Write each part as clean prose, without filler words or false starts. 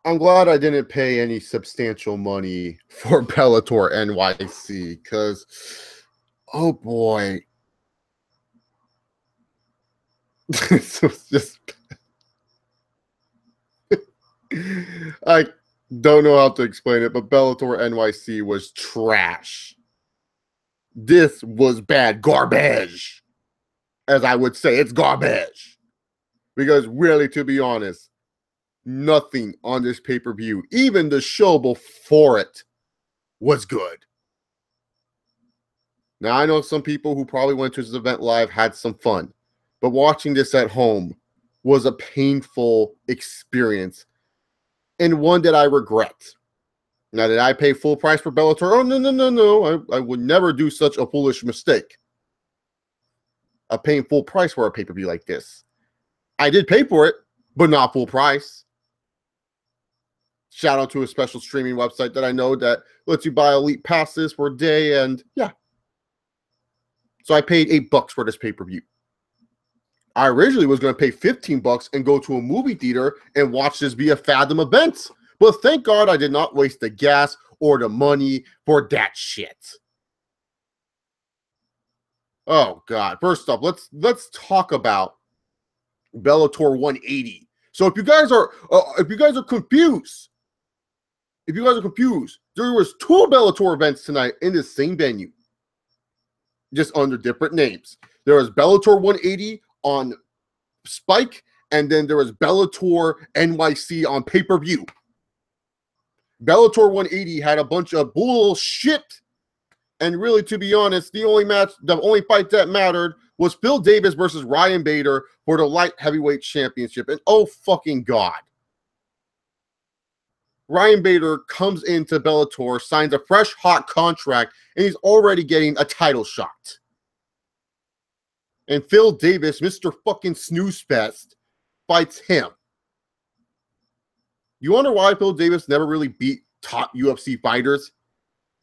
I'm glad I didn't pay any substantial money for Bellator NYC because, oh boy, this was just. I don't know how to explain it, but Bellator NYC was trash. This was bad garbage, as I would say. It's garbage. Because really, to be honest, nothing on this pay-per-view, even the show before it, was good. Now, I know some people who probably went to this event live had some fun, but watching this at home was a painful experience and one that I regret. Now, did I pay full price for Bellator? Oh, no. I would never do such a foolish mistake. Paying full price for a pay-per-view like this. I did pay for it, but not full price. Shout out to a special streaming website that I know that lets you buy elite passes for a day, and yeah. So I paid $8 for this pay-per-view. I originally was going to pay $15 and go to a movie theater and watch this via Fathom events. But thank God I did not waste the gas or the money for that shit. Oh God. First up, let's talk about Bellator 180. So if you guys are confused, there was 2 Bellator events tonight in the same venue, just under different names. There was Bellator 180 on Spike, and then there was Bellator NYC on pay-per-view. Bellator 180 had a bunch of bullshit, and really, to be honest, the only fight that mattered was Phil Davis versus Ryan Bader for the light heavyweight championship. And oh fucking God. Ryan Bader comes into Bellator, signs a fresh, hot contract, and he's already getting a title shot. And Phil Davis, Mr. fucking Snooze Fest, fights him. You wonder why Phil Davis never really beat top UFC fighters?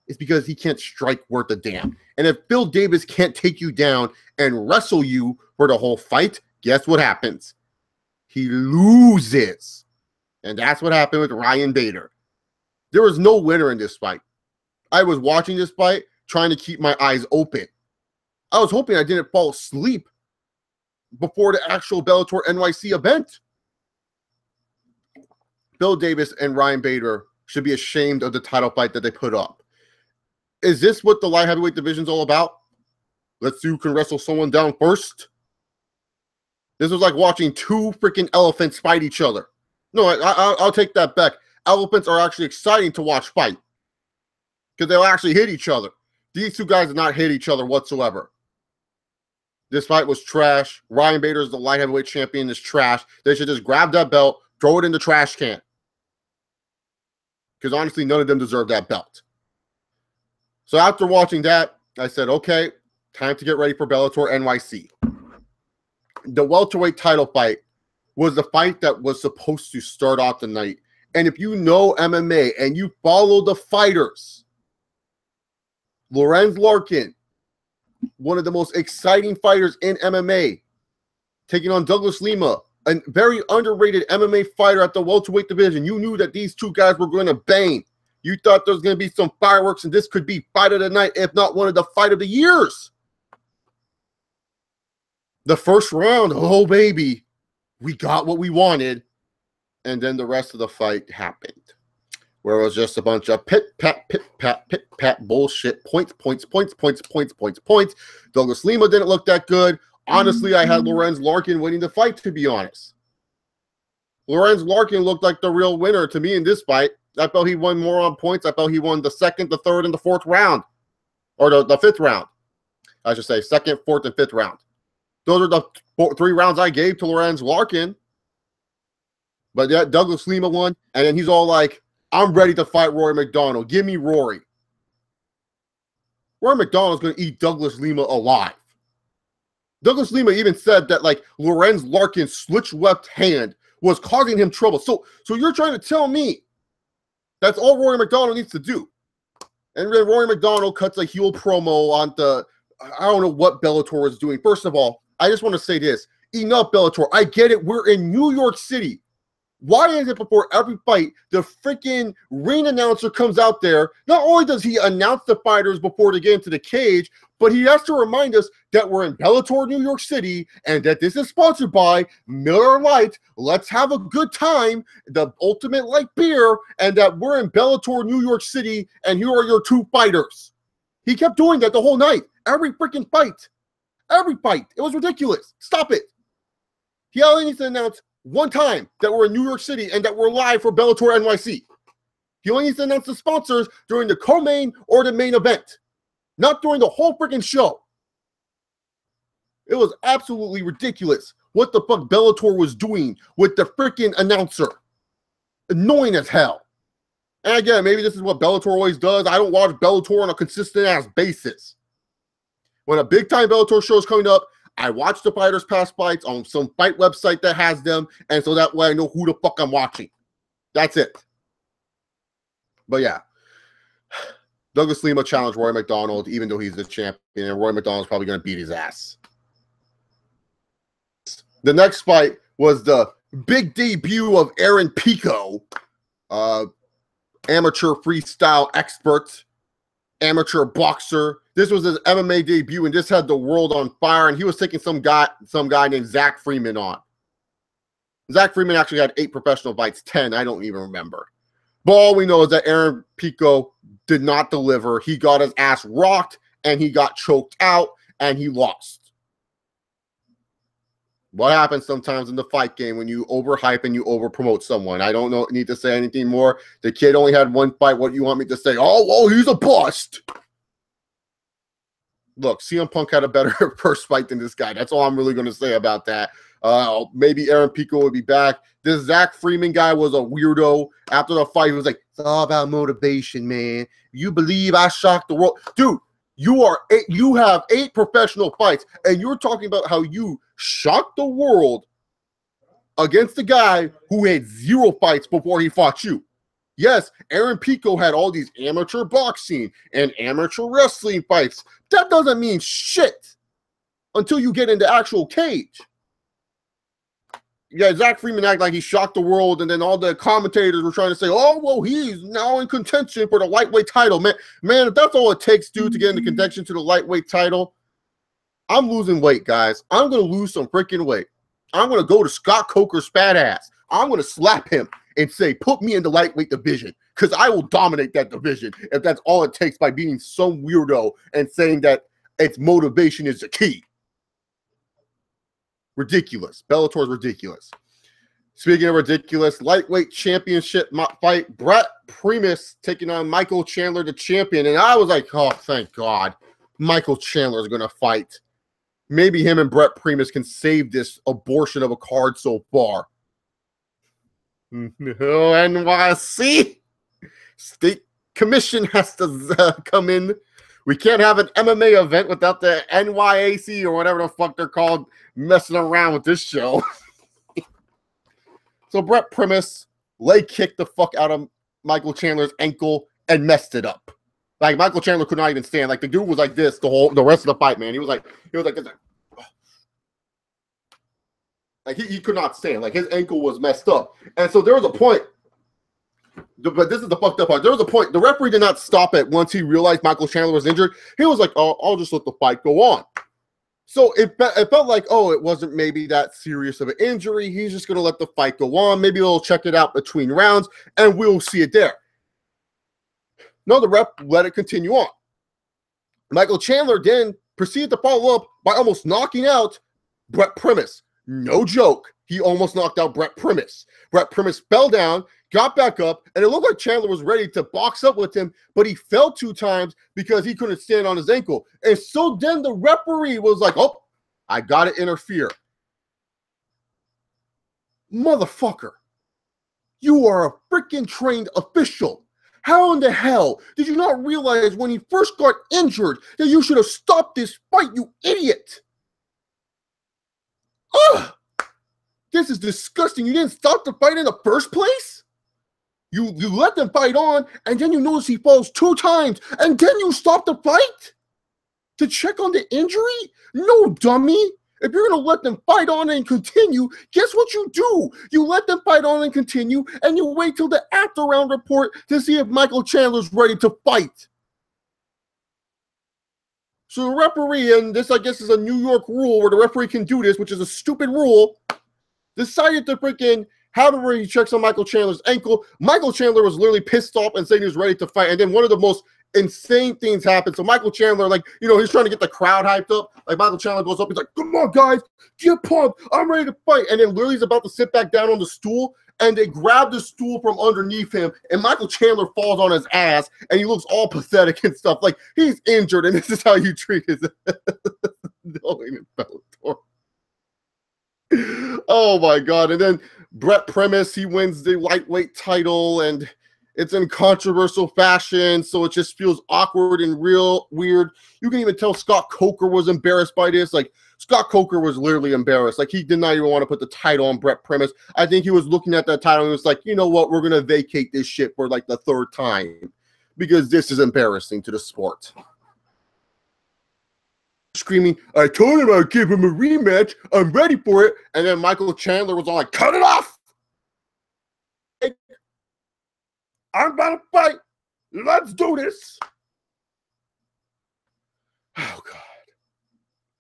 It's because he can't strike worth a damn. And if Phil Davis can't take you down and wrestle you for the whole fight, guess what happens? He loses. And that's what happened with Ryan Bader. There was no winner in this fight. I was watching this fight, trying to keep my eyes open. I was hoping I didn't fall asleep before the actual Bellator NYC event. Phil Davis and Ryan Bader should be ashamed of the title fight that they put up. Is this what the light heavyweight division is all about? Let's see who can wrestle someone down first. This was like watching 2 freaking elephants fight each other. No, I'll take that back. Elephants are actually exciting to watch fight because they'll actually hit each other. These 2 guys did not hit each other whatsoever. This fight was trash. Ryan Bader is the light heavyweight champion. Is trash. They should just grab that belt, throw it in the trash can. Because honestly, none of them deserve that belt. So after watching that, I said, okay, time to get ready for Bellator NYC. The welterweight title fight was the fight that was supposed to start off the night. And if you know MMA and you follow the fighters, Lorenz Larkin, one of the most exciting fighters in MMA, taking on Douglas Lima, a very underrated MMA fighter at the welterweight division. You knew that these 2 guys were going to bang. You thought there was going to be some fireworks, and this could be fight of the night, if not one of the fight of the years. The first round, oh baby, we got what we wanted. And then the rest of the fight happened, where it was just a bunch of pit-pat bullshit. Points. Douglas Lima didn't look that good. Honestly, I had Lorenz Larkin winning the fight, to be honest. Lorenz Larkin looked like the real winner to me in this fight. I felt he won more on points. I felt he won the 2nd, the 3rd, and the 4th round. Or the 5th round. I should say 2nd, 4th, and 5th round. Those are the 3 rounds I gave to Lorenz Larkin. But yeah, Douglas Lima won. And then he's all like, I'm ready to fight Rory McDonald. Give me Rory. Rory McDonald's going to eat Douglas Lima alive. Douglas Lima even said that, like, Lorenz Larkin's switch left hand was causing him trouble. So you're trying to tell me that's all Rory McDonald needs to do. And then Rory McDonald cuts a heel promo on the, I don't know what Bellator is doing. First of all, I just want to say this. Enough, Bellator. I get it. We're in New York City. Why is it before every fight, the freaking ring announcer comes out there? Not only does he announce the fighters before they get into the cage, but he has to remind us that we're in Bellator, New York City, and that this is sponsored by Miller Lite. Let's have a good time, the ultimate light beer, and that we're in Bellator, New York City, and here are your 2 fighters. He kept doing that the whole night. Every freaking fight. Every fight. It was ridiculous. Stop it. He only needs to announce one time that we're in New York City and that we're live for Bellator NYC. He only needs to announce the sponsors during the co-main or the main event, not during the whole freaking show. It was absolutely ridiculous what the fuck Bellator was doing with the freaking announcer. Annoying as hell. And again, maybe this is what Bellator always does. I don't watch Bellator on a consistent-ass basis. When a big-time Bellator show is coming up, I watch the fighters' past fights on some fight website that has them, and so that way I know who the fuck I'm watching. That's it. But yeah, Douglas Lima challenged Roy McDonald, even though he's the champion, and Roy McDonald's probably going to beat his ass. The next fight was the big debut of Aaron Pico, amateur freestyle expert, amateur boxer. This was his MMA debut, and this had the world on fire, and he was taking some guy named Zach Freeman on. Zach Freeman actually had 8 professional fights, 10, I don't even remember. But all we know is that Aaron Pico did not deliver. He got his ass rocked, and he got choked out, and he lost. What happens sometimes in the fight game when you overhype and you overpromote someone? I don't need to say anything more. The kid only had 1 fight. What do you want me to say? Oh, well, he's a bust. Look, CM Punk had a better first fight than this guy. That's all I'm really going to say about that. Maybe Aaron Pico will be back. This Zach Freeman guy was a weirdo. After the fight, he was like, it's all about motivation, man. You believe I shocked the world? Dude, you have 8 professional fights, and you're talking about how you shocked the world against a guy who had 0 fights before he fought you. Yes, Aaron Pico had all these amateur boxing and amateur wrestling fights. That doesn't mean shit until you get into actual cage. Yeah, Zach Freeman acted like he shocked the world, and then all the commentators were trying to say, oh, well, he's now in contention for the lightweight title. Man, if that's all it takes, dude, to get into contention to the lightweight title, I'm losing weight, guys. I'm going to lose some freaking weight. I'm going to go to Scott Coker's fat ass. I'm going to slap him and say, put me in the lightweight division, because I will dominate that division if that's all it takes by being some weirdo and saying that its motivation is the key. Ridiculous. Bellator's ridiculous. Speaking of ridiculous, lightweight championship fight, Brett Primus taking on Michael Chandler, the champion. And I was like, oh, thank God. Michael Chandler is going to fight. Maybe him and Brett Primus can save this abortion of a card so far. Oh, NYC State Commission has to come in. We can't have an MMA event without the NYAC or whatever the fuck they're called messing around with this show. So Brett Primus leg kicked the fuck out of Michael Chandler's ankle and messed it up. Like, Michael Chandler could not even stand. Like, the dude was like this the rest of the fight, man. He was like this. Like, he could not stand. Like, his ankle was messed up. And so there was a point, but this is the fucked up part. There was a point, the referee did not stop it once he realized Michael Chandler was injured. He was like, oh, I'll just let the fight go on. So it felt like, oh, it wasn't maybe that serious of an injury. He's just going to let the fight go on. Maybe they'll check it out between rounds, and we'll see it there. No, the ref let it continue on. Michael Chandler then proceeded to follow up by almost knocking out Brett Primus. No joke. He almost knocked out Brett Primus. Brett Primus fell down, got back up, and it looked like Chandler was ready to box up with him, but he fell 2 times because he couldn't stand on his ankle. And so then the referee was like, oh, I got to interfere. Motherfucker, you are a freaking trained official. How in the hell did you not realize when he first got injured that you should have stopped this fight, you idiot? Ugh! This is disgusting. You didn't stop the fight in the first place? You let them fight on, and then you notice he falls 2 times, and then you stop the fight to check on the injury? No, dummy. If you're going to let them fight on and continue, guess what you do? You let them fight on and continue, and you wait till the after-round report to see if Michael Chandler's ready to fight. So the referee, and this I guess is a New York rule where the referee can do this, which is a stupid rule, decided to freaking however he checks on Michael Chandler's ankle. Michael Chandler was literally pissed off and saying he was ready to fight. And then one of the most insane things happened. So Michael Chandler, like, you know, he's trying to get the crowd hyped up. Like, Michael Chandler goes up, he's like, come on, guys, get pumped. I'm ready to fight. And then literally he's about to sit back down on the stool, and they grab the stool from underneath him, and Michael Chandler falls on his ass, and he looks all pathetic and stuff. Like, he's injured, and this is how you treat his Bellator. Oh, my God. And then Brett Premise, he wins the lightweight title, and it's in controversial fashion, so it just feels awkward and real weird. You can even tell Scott Coker was embarrassed by this. Like, Scott Coker was literally embarrassed. Like, he did not even want to put the title on Brett Premise. I think he was looking at that title and was like, you know what? We're going to vacate this shit for, like, the third time because this is embarrassing to the sport. Screaming, I told him I'd give him a rematch. I'm ready for it. And then Michael Chandler was all like, cut it off. I'm about to fight. Let's do this. Oh, God.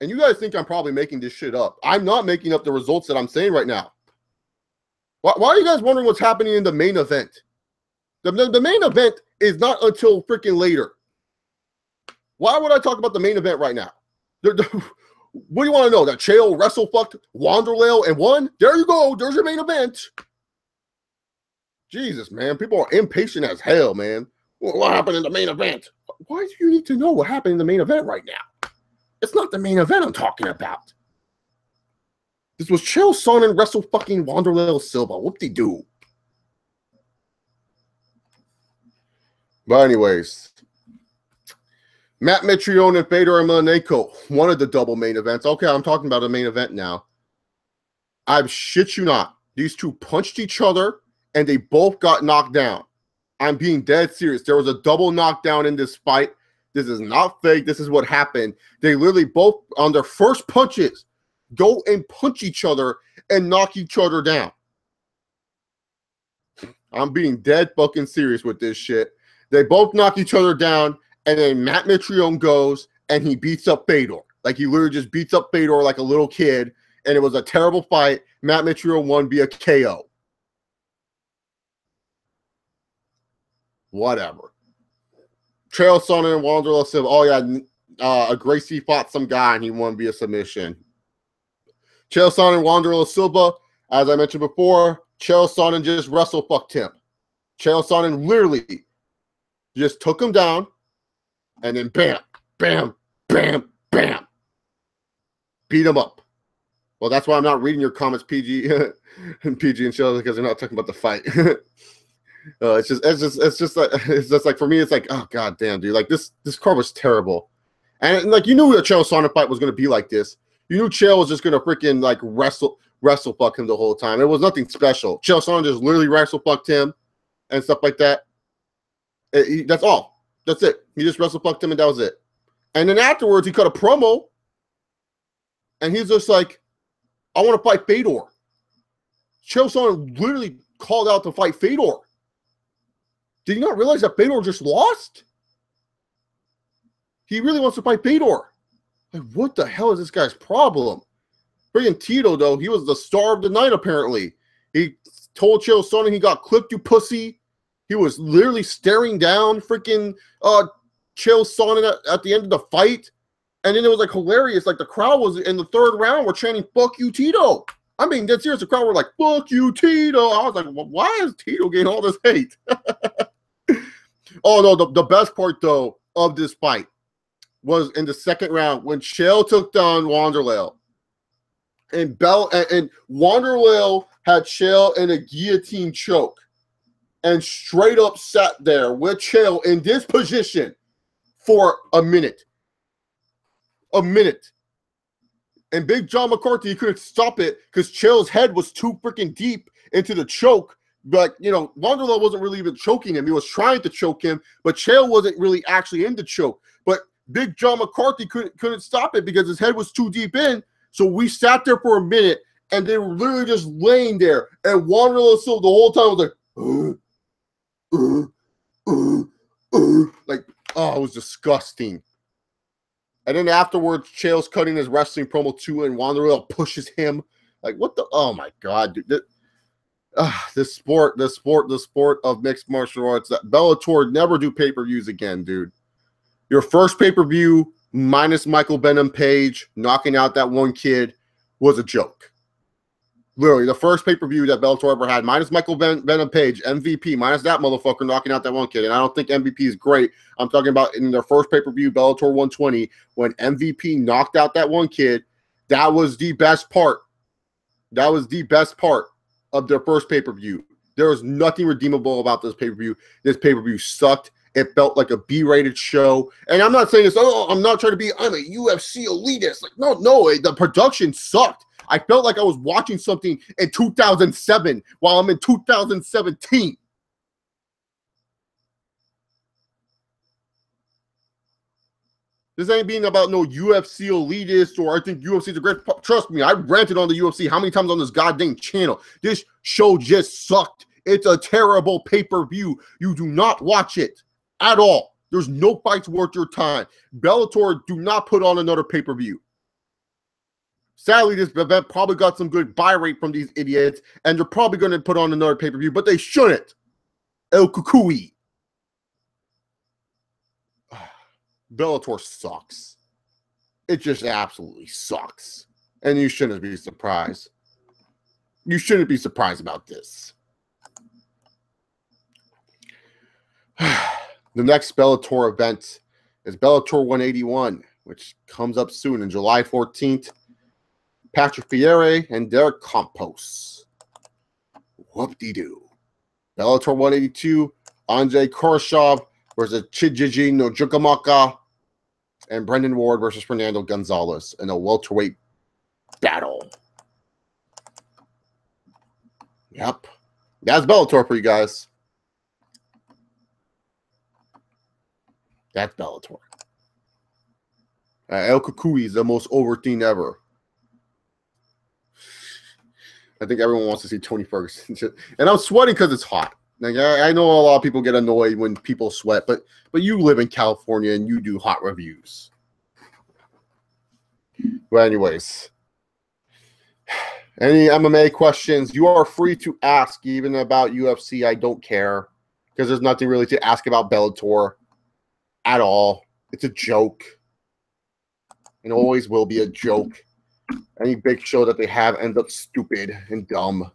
And you guys think I'm probably making this shit up. I'm not making up the results that I'm saying right now. Why are you guys wondering what's happening in the main event? The main event is not until freaking later. Why would I talk about the main event right now? What do you want to know? That Chael wrestle-fucked Wanderlei and won? There you go. There's your main event. Jesus, man. People are impatient as hell, man. What happened in the main event? Why do you need to know what happened in the main event right now? It's not the main event I'm talking about. This was Chael Sonnen wrestle fucking Wanderlei Silva. Whoop-de-doo. But anyways, Matt Mitrione and Fedor Emelianenko, one of the double main events. Okay, I'm talking about a main event now. I shit you not. These two punched each other, and they both got knocked down. I'm being dead serious. There was a double knockdown in this fight. This is not fake. This is what happened. They literally both, on their first punches, go and punch each other and knock each other down. I'm being dead fucking serious with this shit. They both knock each other down, and then Matt Mitrione goes and he beats up Fedor. Like, he literally just beats up Fedor like a little kid, and it was a terrible fight. Matt Mitrione won via KO. Whatever. Chael Sonnen and Wanderlei Silva. Oh, yeah. Gracie fought some guy, and he won via submission. Chael Sonnen and Wanderlei Silva, as I mentioned before, Chael Sonnen just wrestle-fucked him. Chael Sonnen literally just took him down, and then bam, bam, bam, bam. Beat him up. Well, that's why I'm not reading your comments, PG and PG and Shell, because they're not talking about the fight. It's just like for me, it's like, oh god damn, dude, like this card was terrible, and like you knew the Chael Sonnen fight was gonna be like this. You knew Chael was just gonna freaking like wrestle fuck him the whole time. It was nothing special. Chael Sonnen just literally wrestle fucked him and stuff like that. That's all. That's it. He just wrestle fucked him, and that was it. And then afterwards, he cut a promo, and he's just like, I want to fight Fedor. Chael Sonnen literally called out to fight Fedor. Did you not realize that Fedor just lost? He really wants to fight Fedor. Like, what the hell is this guy's problem? Friggin' Tito, though, he was the star of the night, apparently. He told Chael Sonnen he got clipped, you pussy. He was literally staring down freaking Chael Sonnen at the end of the fight. And then it was like hilarious. Like the crowd was in the third round were chanting, fuck you, Tito. I mean, dead serious. The crowd were like, fuck you, Tito. I was like, well, why is Tito getting all this hate? Oh, no, the best part, though, of this fight was in the second round when Chael took down Wanderlei. And Wanderlei had Chael in a guillotine choke and straight up sat there with Chael in this position for a minute. A minute. And Big John McCarthy, he couldn't stop it because Chael's head was too freaking deep into the choke. But, you know, Wanderlei wasn't really even choking him. He was trying to choke him, but Chael wasn't really actually in the choke. But Big John McCarthy couldn't stop it because his head was too deep in. So we sat there for a minute, and they were literally just laying there. And Wanderlei Silva the whole time was like, oh, it was disgusting. And then afterwards, Chael's cutting his wrestling promo too, and Wanderlei pushes him. Like, what the? Oh my god, dude! The sport of mixed martial arts. That Bellator never do pay-per-views again, dude. Your first pay-per-view minus Michael Benham Page knocking out that one kid was a joke. Literally, the first pay-per-view that Bellator ever had, minus Michael Benham Page, MVP, minus that motherfucker knocking out that one kid. And I don't think MVP is great. I'm talking about in their first pay-per-view, Bellator 120, when MVP knocked out that one kid. That was the best part. That was the best part of their first pay-per-view. There was nothing redeemable about this pay-per-view. This pay-per-view sucked. It felt like a B-rated show. And I'm not saying this, oh, I'm not trying to be, I'm a UFC elitist. Like, no, the production sucked. I felt like I was watching something in 2007 while I'm in 2017. This ain't being about no UFC elitist or I think UFC is a great. Trust me, I ranted on the UFC how many times on this goddamn channel. This show just sucked. It's a terrible pay-per-view. You do not watch it at all. There's no fights worth your time. Bellator do not put on another pay-per-view. Sadly, this event probably got some good buy rate from these idiots, and they're probably going to put on another pay-per-view, but they shouldn't. El Kukui. Bellator sucks. It just absolutely sucks. And you shouldn't be surprised. You shouldn't be surprised about this. The next Bellator event is Bellator 181, which comes up soon on July 14th. Patrick Fiere and Derek Campos. Whoop-de-doo. Bellator 182, Andrei Korshov versus Chijiji Nojukamaka, and Brendan Ward versus Fernando Gonzalez in a welterweight battle. Yep. That's Bellator for you guys. That's Bellator. El Kukui is the most over thing ever. I think everyone wants to see Tony Ferguson. And I'm sweating because it's hot. Like, I know a lot of people get annoyed when people sweat, but you live in California and you do hot reviews. But anyways, any MMA questions, you are free to ask, even about UFC. I don't care because there's nothing really to ask about Bellator at all. It's a joke. And always will be a joke. Any big show that they have ends up stupid and dumb.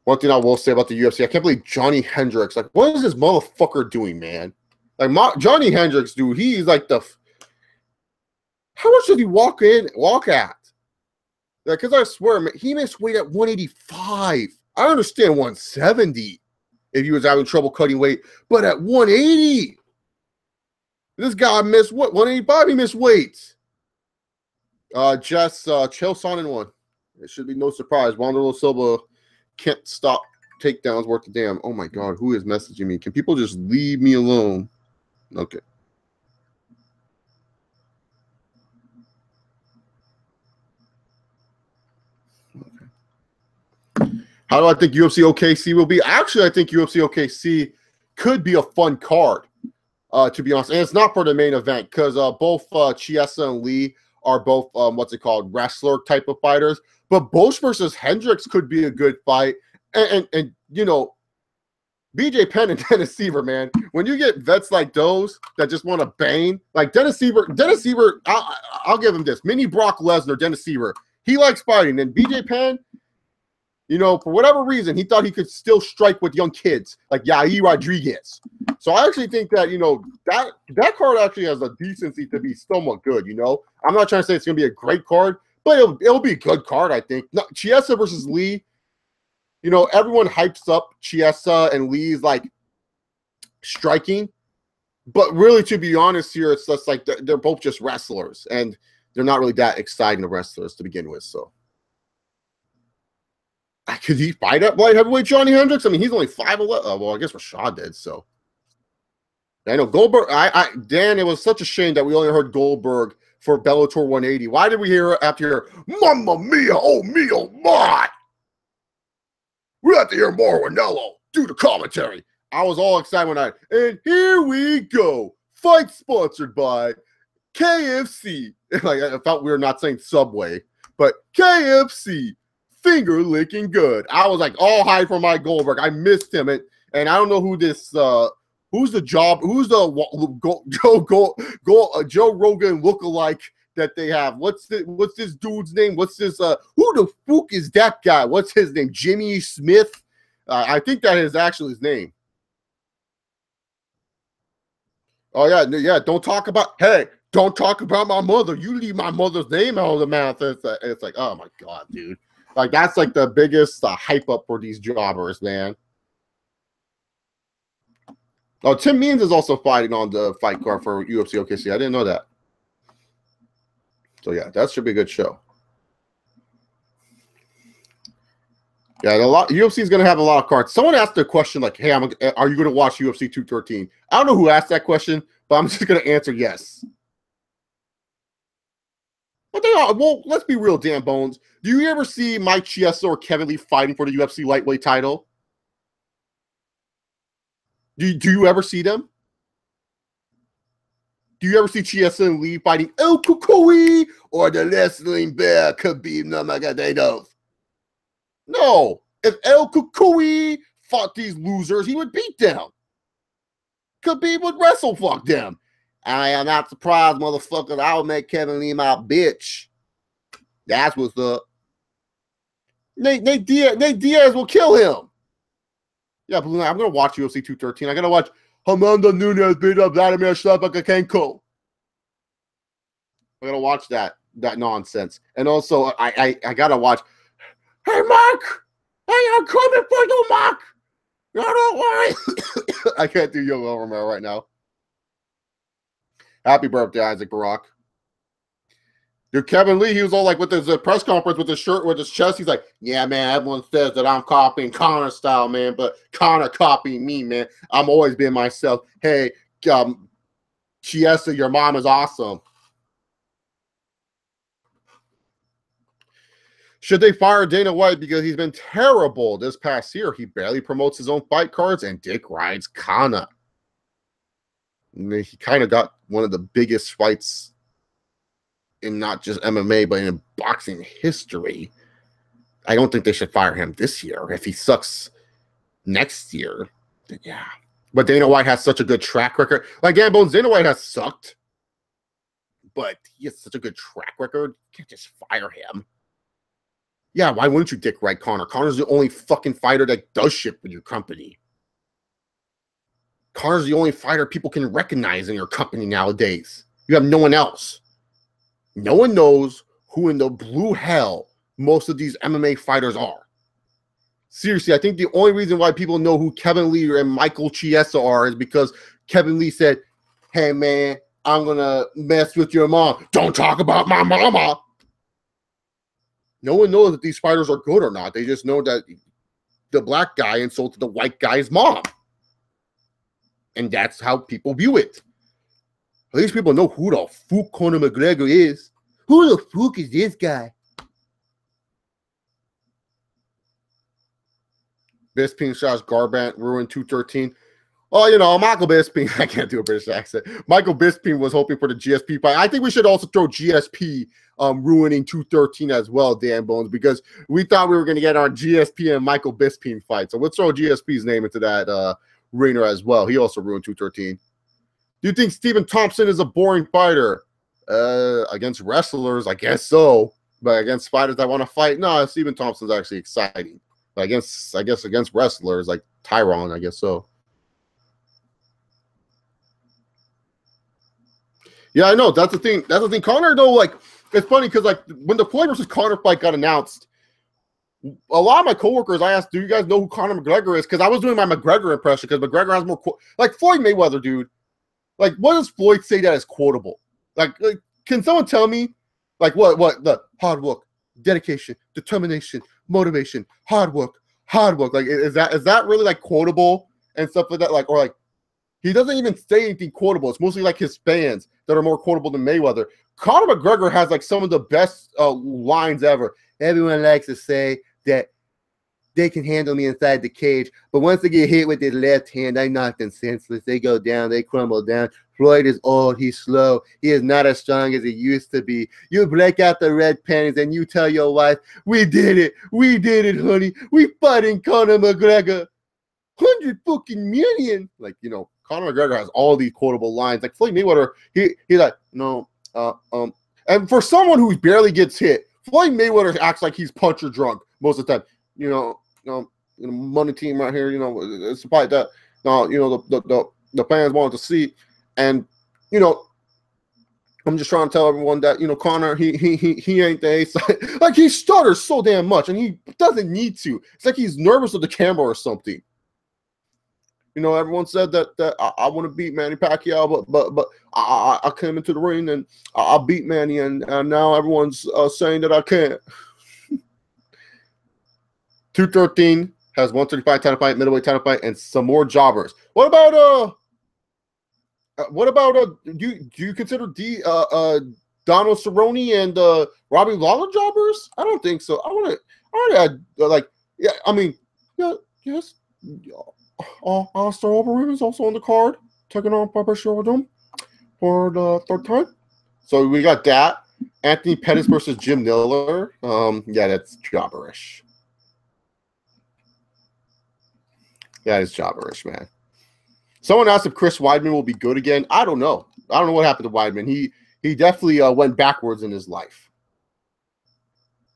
One thing I will say about the UFC, I can't believe Johnny Hendricks. Like, what is this motherfucker doing, man? Like, Johnny Hendricks, dude, he's like the... How much does he walk at? Like, because I swear, man, he missed weight at 185. I understand 170 if he was having trouble cutting weight. But at 180, this guy missed what? 185, he missed weight. Jess, Chael Sonnen won. It should be no surprise. Wanderlei Silva can't stop takedowns worth a damn. Oh my god, who is messaging me? Can people just leave me alone? Okay. How do I think UFC OKC will be? Actually, I think UFC OKC could be a fun card, to be honest. And it's not for the main event because both Chiesa and Lee are both, wrestler type of fighters. But Bosch versus Hendricks could be a good fight. And you know, BJ Penn and Dennis Seaver, man. When you get vets like those that just want to bang, like Dennis Seaver, I'll give him this. Mini Brock Lesnar, Dennis Seaver. He likes fighting. And BJ Penn, you know, for whatever reason, he thought he could still strike with young kids like Yair Rodriguez. So I actually think that, you know, that card actually has a decency to be somewhat good, you know. I'm not trying to say it's going to be a great card, but it'll be a good card, I think. No, Chiesa versus Lee, you know, everyone hypes up Chiesa and Lee's, like, striking. But really, to be honest here, it's just like they're both just wrestlers, and they're not really that exciting of wrestlers to begin with, so. Could he fight at light heavyweight Johnny Hendricks? I mean, he's only 5'11". Well, I guess Rashad did, so. I know Goldberg. Dan, it was such a shame that we only heard Goldberg for Bellator 180. Why did we hear after Mamma Mia, oh mio, my? We have to hear more Ranello do the commentary. I was all excited when and here we go. Fight sponsored by KFC. Like, I felt we were not saying Subway, but KFC, finger licking good. I was like all hyped for Mike Goldberg. I missed him, and I don't know who this who's the Joe Rogan lookalike that they have. What's this dude's name? Who the fuck is that guy? What's his name? Jimmy Smith? I think that is actually his name. Oh yeah. Don't talk about my mother. You leave my mother's name out of the mouth. It's like, oh my god, dude. Like, that's like the biggest hype up for these jobbers, man. Oh, Tim Means is also fighting on the fight card for UFC OKC. I didn't know that. So yeah, that should be a good show. Yeah, UFC is going to have a lot of cards. Someone asked a question like, hey, are you going to watch UFC 213? I don't know who asked that question, but I'm just going to answer yes. But they are. Well, let's be real, Dan Bones. Do you ever see Mike Chiesa or Kevin Lee fighting for the UFC lightweight title? Do you ever see them? Do you ever see Chiesa and Lee fighting El Kukui or the wrestling bear Khabib Nurmagomedov? No. If El Kukui fought these losers, he would beat them. Khabib would wrestle fuck them. I am not surprised, motherfuckers. I will make Kevin Lee my bitch. That's what's up. Nate Diaz will kill him. Yeah, I'm going to watch UFC 213. I'm going to watch Amanda Nunes beat up Vladimir Shevchenko. I'm going to watch that nonsense. And also, I got to watch, hey, Mark! Hey, I'm coming for you, Mark! No, don't worry. I can't do Yoel Romero right now. Happy birthday, Isaac Barack. Dude, Kevin Lee, he was all like with his press conference with his shirt, with his chest. He's like, yeah, man, everyone says that I'm copying Conor style, man, but Conor copying me, man. I'm always being myself. Hey, Chiesa, your mom is awesome. Should they fire Dana White because he's been terrible this past year? He barely promotes his own fight cards, and Dick rides Conor. He kind of got one of the biggest fights in not just MMA, but in boxing history. I don't think they should fire him this year. If he sucks next year, then yeah. But Dana White has such a good track record. Like Dan Bones, Dana White has sucked, but he has such a good track record. You can't just fire him. Yeah, why wouldn't you dick ride Conor? Conor's the only fucking fighter that does shit with your company. Conor's the only fighter people can recognize in your company nowadays. You have no one else. No one knows who in the blue hell most of these MMA fighters are. Seriously, I think the only reason why people know who Kevin Lee and Michael Chiesa are is because Kevin Lee said, hey, man, I'm going to mess with your mom. Don't talk about my mama. No one knows that these fighters are good or not. They just know that the black guy insulted the white guy's mom. And that's how people view it. At least people know who the fuck Conor McGregor is. Who the fuck is this guy? Bisping shots Garbrandt ruined 213. Oh, you know, Michael Bisping. I can't do a British accent. Michael Bisping was hoping for the GSP fight. I think we should also throw GSP ruining 213 as well, Dan Bones, because we thought we were going to get our GSP and Michael Bisping fight. So let's throw GSP's name into that ringer as well. He also ruined 213. Do you think Stephen Thompson is a boring fighter? Against wrestlers, I guess so. But against fighters that want to fight, no, Stephen Thompson's actually exciting. But against wrestlers like Tyron, I guess so. Yeah, I know. That's the thing. That's the thing. Conor, though, like, it's funny because, like, when the Floyd versus Conor fight got announced, a lot of my coworkers, I asked, do you guys know who Conor McGregor is? Because I was doing my McGregor impression because McGregor has more, like, Floyd Mayweather, dude. Like, what does Floyd say that is quotable? Like, can someone tell me, like, what the hard work, dedication, determination, motivation, hard work. Like, is that really like quotable and stuff like that? Like, or like, he doesn't even say anything quotable. It's mostly like his fans that are more quotable than Mayweather. Conor McGregor has like some of the best lines ever. Everyone likes to say that they can handle me inside the cage, but once they get hit with their left hand, I knock them senseless. They go down, they crumble down. Floyd is old, he's slow, he is not as strong as he used to be. You break out the red panties and you tell your wife, we did it, honey. We fighting Conor McGregor. 100 fucking million. Like, you know, Conor McGregor has all these quotable lines. Like Floyd Mayweather, he's like, no, and for someone who barely gets hit, Floyd Mayweather acts like he's puncher drunk most of the time. You know, money team right here. You know, it's probably that. You know, the fans wanted to see, and you know, I'm just trying to tell everyone that you know, Conor, he ain't the ace. Like he stutters so damn much, and he doesn't need to. It's like he's nervous with the camera or something. You know, everyone said that I want to beat Manny Pacquiao, but I came into the ring and I beat Manny, and now everyone's saying that I can't. 213 has 135 title fight, middleweight title fight, and some more jobbers. What about do you consider Donald Cerrone and Robbie Lawler jobbers? I don't think so. I mean, yeah, yes. Alistair Overeem is also on the card, taking on Papa Showdown for the third time. So we got that. Anthony Pettis versus Jim Miller. Yeah, that's jobberish. Yeah, it's jobberish, man. Someone asked if Chris Weidman will be good again. I don't know. I don't know what happened to Weidman. He definitely went backwards in his life.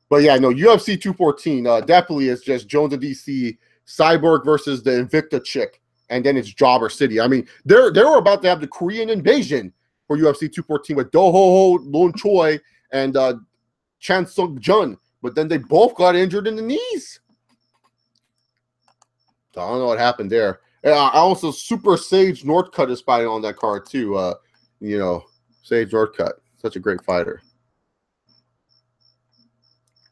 But yeah, no, UFC 214 definitely is just Jones and DC, Cyborg versus the Invicta chick, and then it's Jobber City. I mean, they were about to have the Korean invasion for UFC 214 with Do Ho Ho, Lon Choi, and Chan Sung Jun, but then they both got injured in the knees. So I don't know what happened there. Also, Super Sage Northcutt is fighting on that card too. You know, Sage Northcutt, such a great fighter.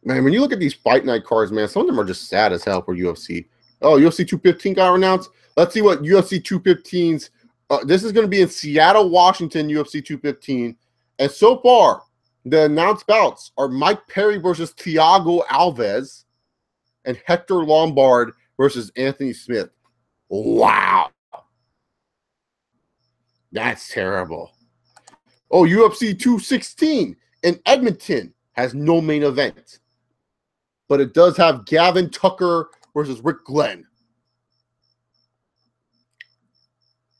Man, when you look at these fight night cards, man, some of them are just sad as hell for UFC. Oh, UFC 215 got announced. Let's see what UFC 215's. This is going to be in Seattle, Washington, UFC 215. And so far, the announced bouts are Mike Perry versus Thiago Alves and Hector Lombard versus Anthony Smith. Wow. That's terrible. Oh, UFC 216 in Edmonton has no main event. But it does have Gavin Tucker versus Rick Glenn.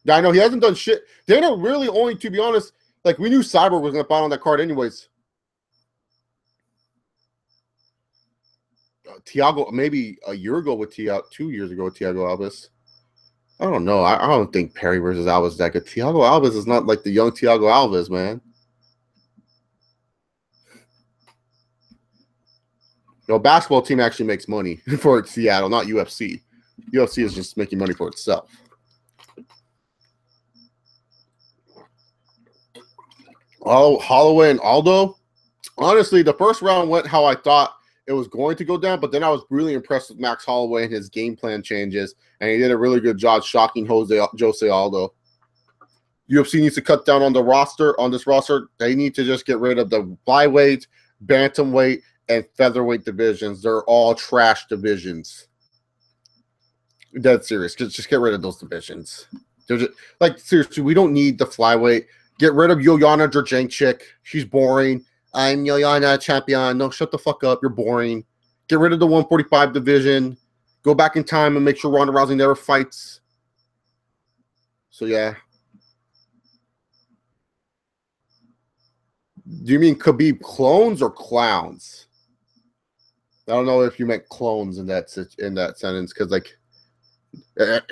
Yeah, I know he hasn't done shit. Dana really only, to be honest, like we knew Cyborg was going to fight on that card anyways. Thiago, maybe a year ago with 2 years ago with Thiago Alves. I don't know. I don't think Perry versus Alves is that good. Thiago Alves is not like the young Thiago Alves, man. No, basketball team actually makes money for Seattle, not UFC. UFC is just making money for itself. Oh, Holloway and Aldo. Honestly, the first round went how I thought it was going to go down, but then I was really impressed with Max Holloway and his game plan changes, and he did a really good job shocking Jose Aldo. UFC needs to cut down on the roster. On this roster, they need to just get rid of the flyweight, bantamweight, and featherweight divisions. They're all trash divisions. Dead serious. Just get rid of those divisions. They're just, like, seriously, we don't need the flyweight. Get rid of Joanna Jędrzejczyk. She's boring. I'm Joanna champion. No, shut the fuck up. You're boring. Get rid of the 145 division. Go back in time and make sure Ronda Rousey never fights. So, yeah. Do you mean Khabib clones or clowns? I don't know if you meant clones in that sentence, because like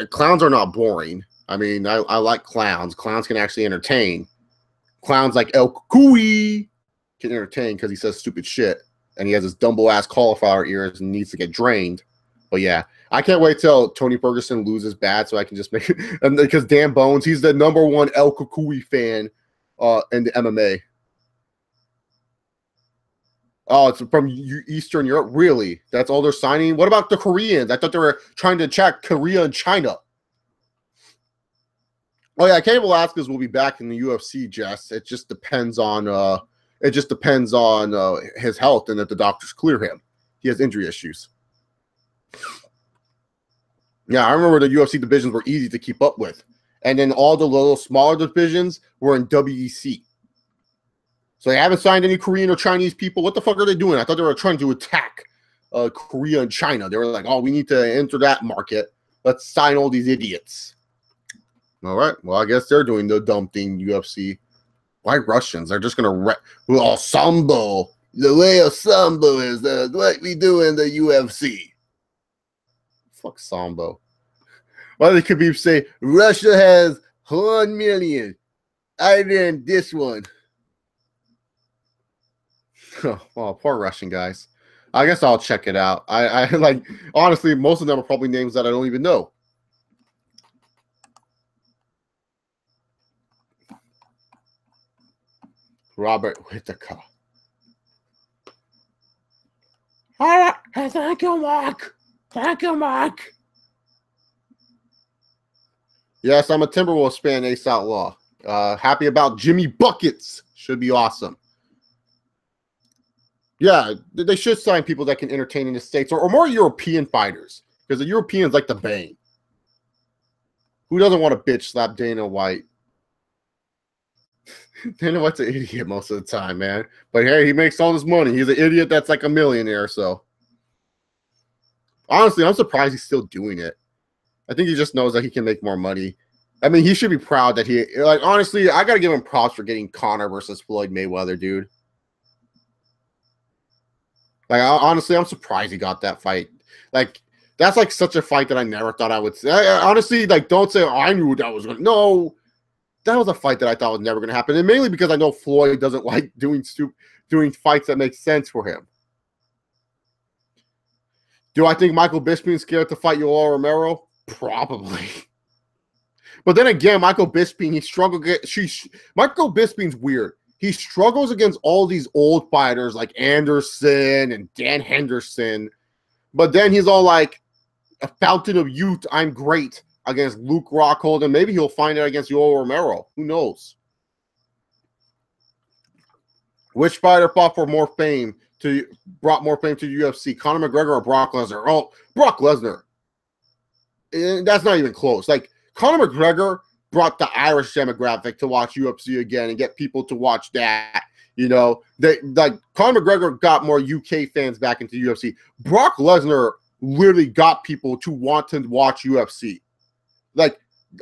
clowns are not boring. I mean, I like clowns. Clowns can actually entertain. Clowns like El Cucuy can entertain because he says stupid shit and he has his dumbo ass cauliflower ears and needs to get drained. But yeah, I can't wait till Tony Ferguson loses bad so I can just make it. And because Dan Bones, he's the #1 El Cucuy fan in the MMA. Oh, it's from Eastern Europe? Really? That's all they're signing? What about the Koreans? I thought they were trying to check Korea and China. Oh, yeah, Cain Velasquez will be back in the UFC, Jess. It just depends on It just depends on his health and that the doctors clear him. He has injury issues. Yeah, I remember the UFC divisions were easy to keep up with. And then all the little smaller divisions were in WEC. So they haven't signed any Korean or Chinese people. What the fuck are they doing? I thought they were trying to attack Korea and China. They were like, oh, we need to enter that market. Let's sign all these idiots. All right. Well, I guess they're doing the dumb thing, UFC. Why Russians? They're just going to well, Sambo. The way of Sambo is what we do in the UFC. Fuck Sambo. Why they could be say Russia has 1 million. I did this one. Oh, poor Russian guys. I guess I'll check it out. I like, honestly, most of them are probably names that I don't even know. Robert Whittaker. All right. Thank you, Mark. Thank you, Mark. Yes, I'm a Timberwolves fan, Ace Outlaw. Happy about Jimmy Buckets. Should be awesome. Yeah, they should sign people that can entertain in the States or more European fighters because the Europeans like to bang. Who doesn't want to bitch slap Dana White? Dana White's an idiot most of the time, man. But hey, he makes all this money. He's an idiot that's like a millionaire, so. Honestly, I'm surprised he's still doing it. I think he just knows that he can make more money. I mean, he should be proud that he, like, honestly, I got to give him props for getting Conor versus Floyd Mayweather, dude. Like, honestly, I'm surprised he got that fight. Like, that's like such a fight that I never thought I would say. Honestly, like, don't say, oh, I knew that was going to. No, that was a fight that I thought was never going to happen. And mainly because I know Floyd doesn't like doing fights that make sense for him. Do I think Michael Bisping's scared to fight Yoel Romero? Probably. But then again, Michael Bisping, Michael Bisping's weird. He struggles against all these old fighters like Anderson and Dan Henderson. But then he's all like, a fountain of youth, I'm great against Luke Rockhold. And maybe he'll find it against Yoel Romero. Who knows? Which fighter fought for more fame? Brought more fame to the UFC, Conor McGregor or Brock Lesnar? Oh, Brock Lesnar. And that's not even close. Like, Conor McGregor brought the Irish demographic to watch UFC again and get people to watch that. You know, like Conor McGregor got more UK fans back into UFC. Brock Lesnar literally got people to want to watch UFC. Like,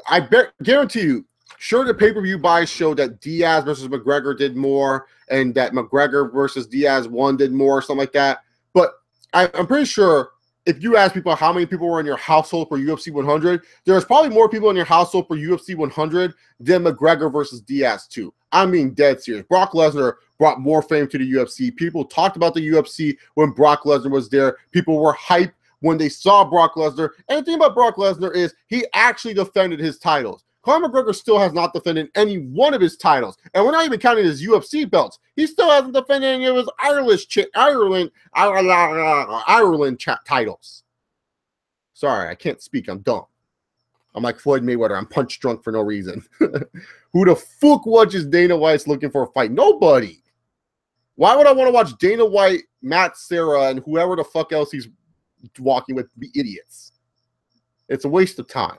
I guarantee you, sure, the pay-per-view buys show that Diaz versus McGregor did more and that McGregor versus Diaz 1 did more or something like that. But I'm pretty sure if you ask people how many people were in your household for UFC 100, there's probably more people in your household for UFC 100 than McGregor versus Diaz 2. I'm being dead serious. Brock Lesnar brought more fame to the UFC. People talked about the UFC when Brock Lesnar was there. People were hyped when they saw Brock Lesnar. And the thing about Brock Lesnar is he actually defended his titles. Conor McGregor still has not defended any one of his titles. And we're not even counting his UFC belts. He still hasn't defended any of his Ireland titles. Sorry, I can't speak. I'm dumb. I'm like Floyd Mayweather. I'm punch drunk for no reason. Who the fuck watches Dana White's looking for a fight? Nobody. Why would I want to watch Dana White, Matt Serra, and whoever the fuck else he's walking with be idiots? It's a waste of time.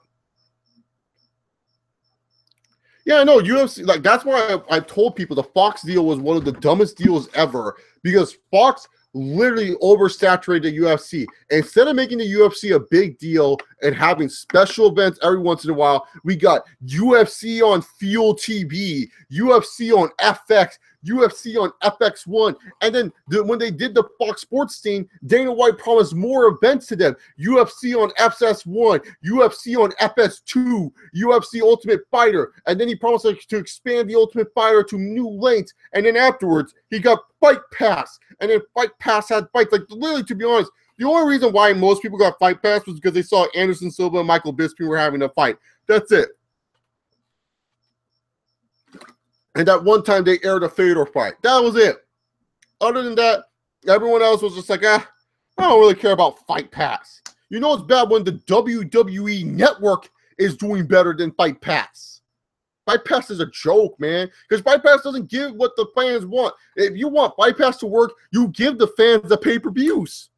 Yeah, I know, UFC, like, that's why I told people the Fox deal was one of the dumbest deals ever because Fox literally oversaturated the UFC. Instead of making the UFC a big deal and having special events every once in a while, we got UFC on Fuel TV, UFC on FX, UFC on FX1. And then when they did the Fox Sports thing, Dana White promised more events to them. UFC on FS1, UFC on FS2, UFC Ultimate Fighter. And then he promised to expand the Ultimate Fighter to new lengths. And then afterwards, he got Fight Pass. And then Fight Pass had fights. Like, literally, to be honest, the only reason why most people got Fight Pass was because they saw Anderson Silva and Michael Bisping were having a fight. That's it. And that one time they aired a Fedor fight. That was it. Other than that, everyone else was just like, I don't really care about Fight Pass. You know it's bad when the WWE Network is doing better than Fight Pass. Fight Pass is a joke, man, because Fight Pass doesn't give what the fans want. If you want Fight Pass to work, you give the fans the pay-per-views.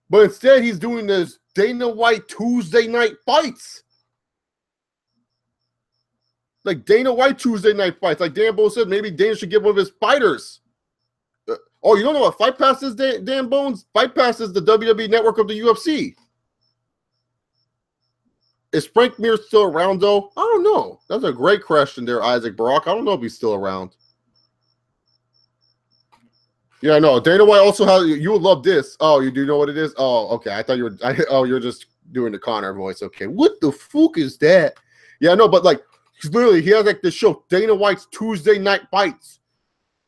But instead, he's doing this Dana White Tuesday night fights. Like Dana White Tuesday night fights. Like Dan Bones said, maybe Dana should give one of his fighters. Oh, you don't know what Fight Pass is, Dan Bones? Fight Pass is the WWE network of the UFC. Is Frank Mir still around, though? I don't know. That's a great question there, Isaac Brock. I don't know if he's still around. Yeah, I know. Dana White also has. You would love this. Oh, you do know what it is? Oh, okay. I thought you were. You're just doing the Connor voice. Okay. What the fuck is that? Yeah, no, but like, literally, he has like this show, Dana White's Tuesday Night Fights.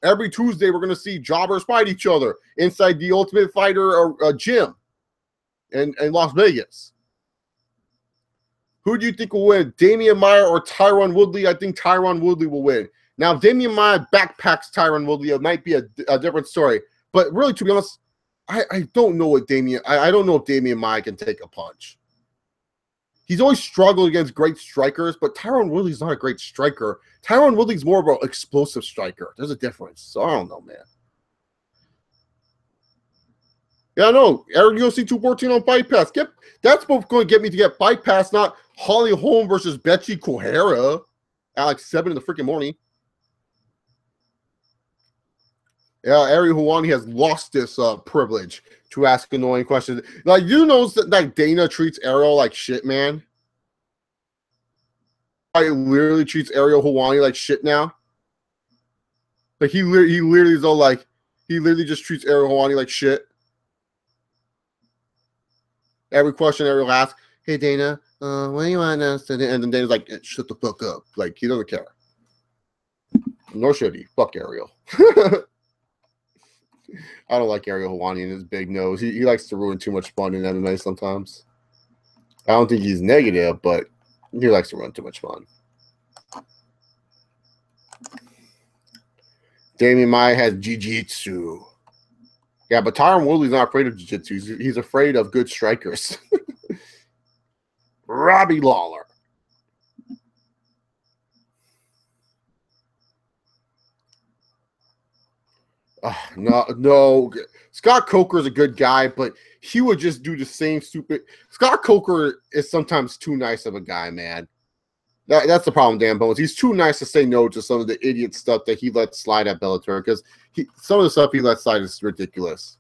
Every Tuesday, we're gonna see jobbers fight each other inside the Ultimate Fighter gym in Las Vegas. Who do you think will win, Damian Maia or Tyron Woodley? I think Tyron Woodley will win. Now, if Damian Maia backpacks Tyron Woodley, it might be a different story. But really, to be honest, I don't know what I don't know if Damian Maia can take a punch. He's always struggled against great strikers, but Tyron Woodley's not a great striker. Tyron Woodley's more of an explosive striker. There's a difference. So I don't know, man. Yeah, I know. Eric UFC 214 on Fight Pass. That's what's going to get me to get Fight Pass, not Holly Holm versus Betsy Kohara at like 7 in the freaking morning. Yeah, Ariel Helwani has lost this privilege to ask annoying questions. Like, you know that like Dana treats Ariel like shit, man. I literally treats Ariel Helwani like shit now. Like he literally is all like he literally just treats Ariel Helwani like shit. Every question Ariel asks, hey Dana, what do you want us to do? And then Dana's like, shut the fuck up. Like he doesn't care. Nor should he. Fuck Ariel. I don't like Ariel Helwani and his big nose. He likes to ruin too much fun in MMA sometimes. I don't think he's negative, but he likes to ruin too much fun. Damian Maia has jiu-jitsu. Yeah, but Tyron Woodley's not afraid of jiu-jitsu. He's afraid of good strikers. Robbie Lawler. No. Scott Coker is a good guy, but he would just do the same stupid. Scott Coker is sometimes too nice of a guy, man. That's the problem, Dan Bones. He's too nice to say no to some of the idiot stuff that he lets slide at Bellator because some of the stuff he lets slide is ridiculous.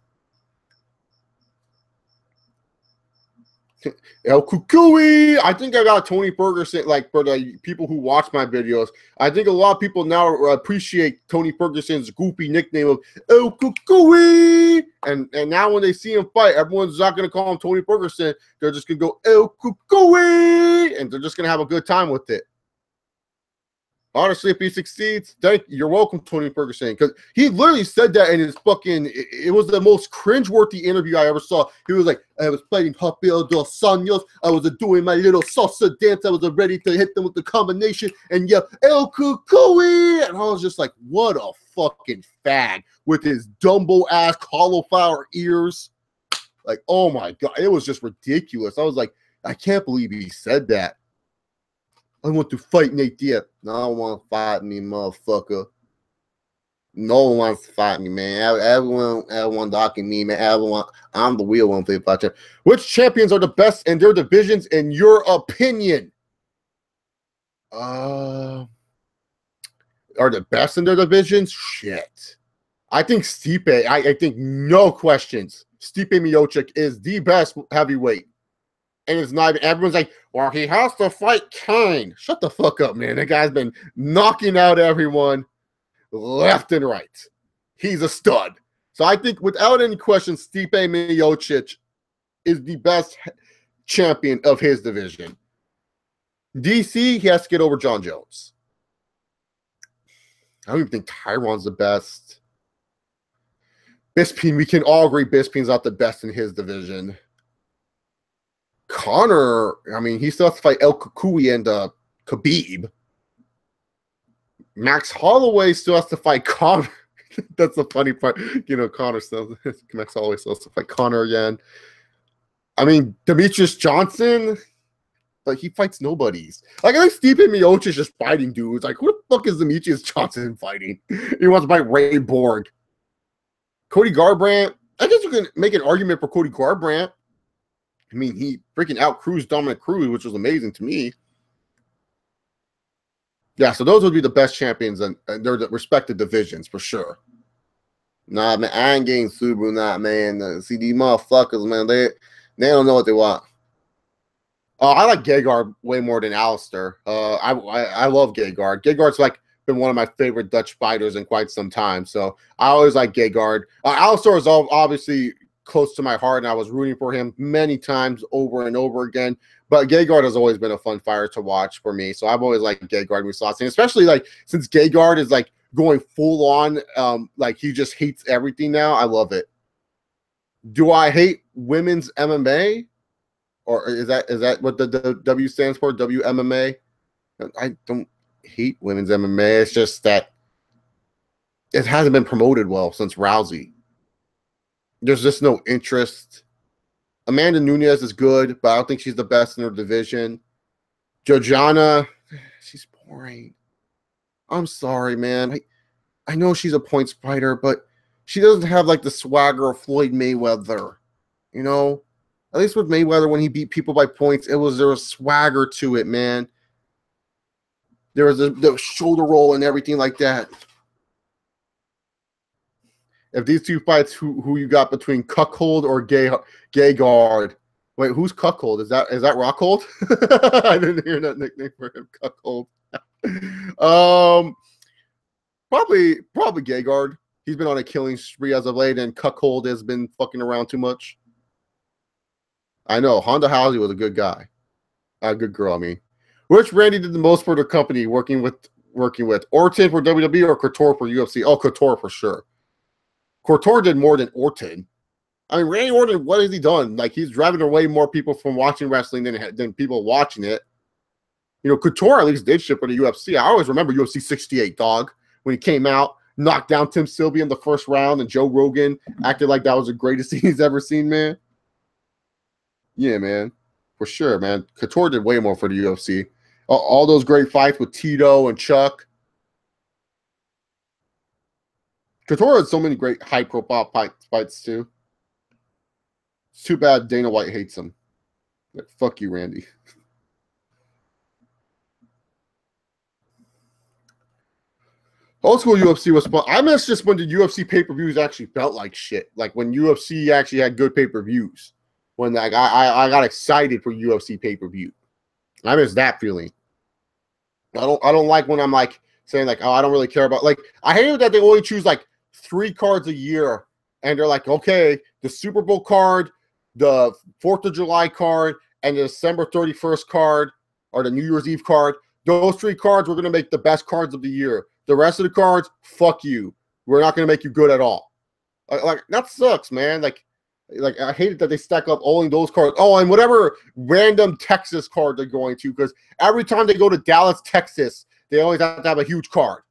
El Kukui. I think I got Tony Ferguson, like for the people who watch my videos. I think a lot of people now appreciate Tony Ferguson's goofy nickname of El Kukui. And now when they see him fight, everyone's not going to call him Tony Ferguson. They're just going to go El Kukui, and they're just going to have a good time with it. Honestly, if he succeeds, you're welcome, Tony Ferguson, because he literally said that in his fucking. It was the most cringeworthy interview I ever saw. He was like, "I was playing Rafael dos Anjos. I was doing my little salsa dance. I was ready to hit them with the combination and yell El Kukui," and I was just like, "What a fucking fag with his Dumbo ass cauliflower ears!" Like, oh my god, it was just ridiculous. I was like, I can't believe he said that. I want to fight Nate Diaz. No, I don't want to fight me, motherfucker. No one wants to fight me, man. Everyone docking me, man. Everyone, I'm the real one for the. Which champions are the best in their divisions, in your opinion? Are the best in their divisions? Shit. I think Stipe. I think no questions. Stipe Miocic is the best heavyweight. And it's not, everyone's like, well, he has to fight Kane. Shut the fuck up, man. That guy's been knocking out everyone left and right. He's a stud. So I think without any question, Stipe Miocic is the best champion of his division. DC, he has to get over John Jones. I don't even think Tyron's the best. Bisping, we can all agree Bisping's not the best in his division. Connor, I mean, he still has to fight El Kukui and Khabib. Max Holloway still has to fight Connor. That's the funny part. You know, Max Holloway still has to fight Connor again. I mean, Demetrius Johnson, but he fights nobodies. Like, I think Stipe Miocic is just fighting dudes. Like, who the fuck is Demetrius Johnson fighting? He wants to fight Ray Borg. Cody Garbrandt. I guess you can make an argument for Cody Garbrandt. I mean, he freaking out-cruised Dominic Cruz, which was amazing to me. Yeah, so those would be the best champions in their respective divisions, for sure. Nah, man, I ain't getting Subaru, not, man. See, these motherfuckers, man, they don't know what they want. I like Gegard way more than Alistair. I love Gegard. Gegard's like been one of my favorite Dutch fighters in quite some time, so I always like Gegard. Alistair is obviously close to my heart, and I was rooting for him many times over and over again. But Gegard has always been a fun fighter to watch for me, so I've always liked Gegard Mousasi, especially like since Gegard is like going full on, like he just hates everything now. I love it. Do I hate women's MMA? Or is that what the W stands for? WMMA? I don't hate women's MMA. It's just that it hasn't been promoted well since Rousey. There's just no interest. Amanda Nunes is good, but I don't think she's the best in her division. Georgiana, she's boring. I'm sorry, man. I know she's a points fighter, but she doesn't have like the swagger of Floyd Mayweather. You know? At least with Mayweather, when he beat people by points, there was swagger to it, man. There was the shoulder roll and everything like that. If these two fights, who you got between Cuckold or Gegard? Wait, who's Cuckold? Is that Rockhold? I didn't hear that nickname for him, Cuckold. Probably Gegard. He's been on a killing spree as of late, and Cuckold has been fucking around too much. I know Honda Housey was a good guy, a good girl. I mean, which Randy did the most for the company working with Orton for WWE or Couture for UFC? Oh, Couture for sure. Couture did more than Orton. I mean, Randy Orton, what has he done? Like, he's driving away more people from watching wrestling than people watching it. You know, Couture at least did shit for the UFC. I always remember UFC 68, dog, when he came out, knocked down Tim Sylvia in the first round, and Joe Rogan acted like that was the greatest thing he's ever seen, man. Yeah, man. For sure, man. Couture did way more for the UFC. All those great fights with Tito and Chuck. Couture had so many great high-profile fights, too. It's too bad Dana White hates him. Like, fuck you, Randy. Old school UFC was fun. I miss just when the UFC pay-per-views actually felt like shit. Like, when UFC actually had good pay-per-views. When like I got excited for UFC pay-per-view. I miss that feeling. I don't like when I'm like saying like, oh, I don't really care about, like, I hate it that they only choose like 3 cards a year, and they're like, okay, the Super Bowl card, the 4th of July card, and the December 31st card, or the New Year's Eve card. Those 3 cards, we're gonna make the best cards of the year. The rest of the cards, fuck you. We're not gonna make you good at all. Like that sucks, man. Like I hate it that they stack up only those cards. Oh, and whatever random Texas card they're going to, because every time they go to Dallas, Texas, they always have to have a huge card.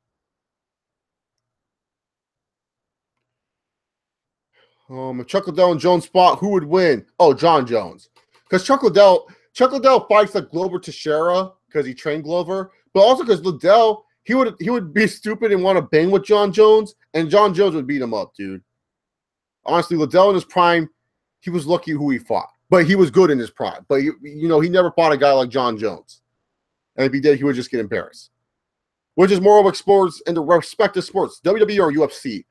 If Chuck Liddell and Jones fought, who would win? Oh, John Jones. Because Chuck Liddell fights like Glover Teixeira because he trained Glover, but also because Liddell, he would be stupid and want to bang with John Jones, and John Jones would beat him up, dude. Honestly, Liddell in his prime, he was lucky who he fought. But he was good in his prime. But, you know, he never fought a guy like John Jones. And if he did, he would just get embarrassed. Which is more of exposed in the respective sports, WWE or UFC?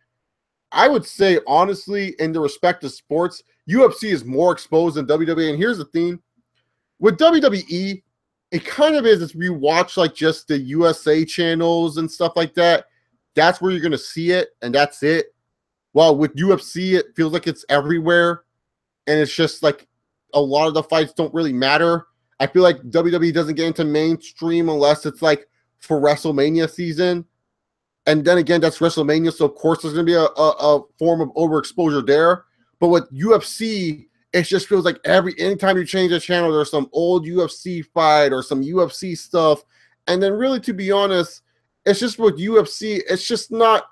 I would say, honestly, in the respective sports, UFC is more exposed than WWE. And here's the thing. With WWE, it kind of is, if you watch, like, just the USA channels and stuff like that, that's where you're going to see it, and that's it. Well, with UFC, it feels like it's everywhere, and it's just like a lot of the fights don't really matter. I feel like WWE doesn't get into mainstream unless it's like for WrestleMania season, and then again, that's WrestleMania, so of course there's going to be a form of overexposure there. But with UFC, it just feels like anytime you change the channel, there's some old UFC fight or some UFC stuff, and then really, to be honest, it's just with UFC, it's just not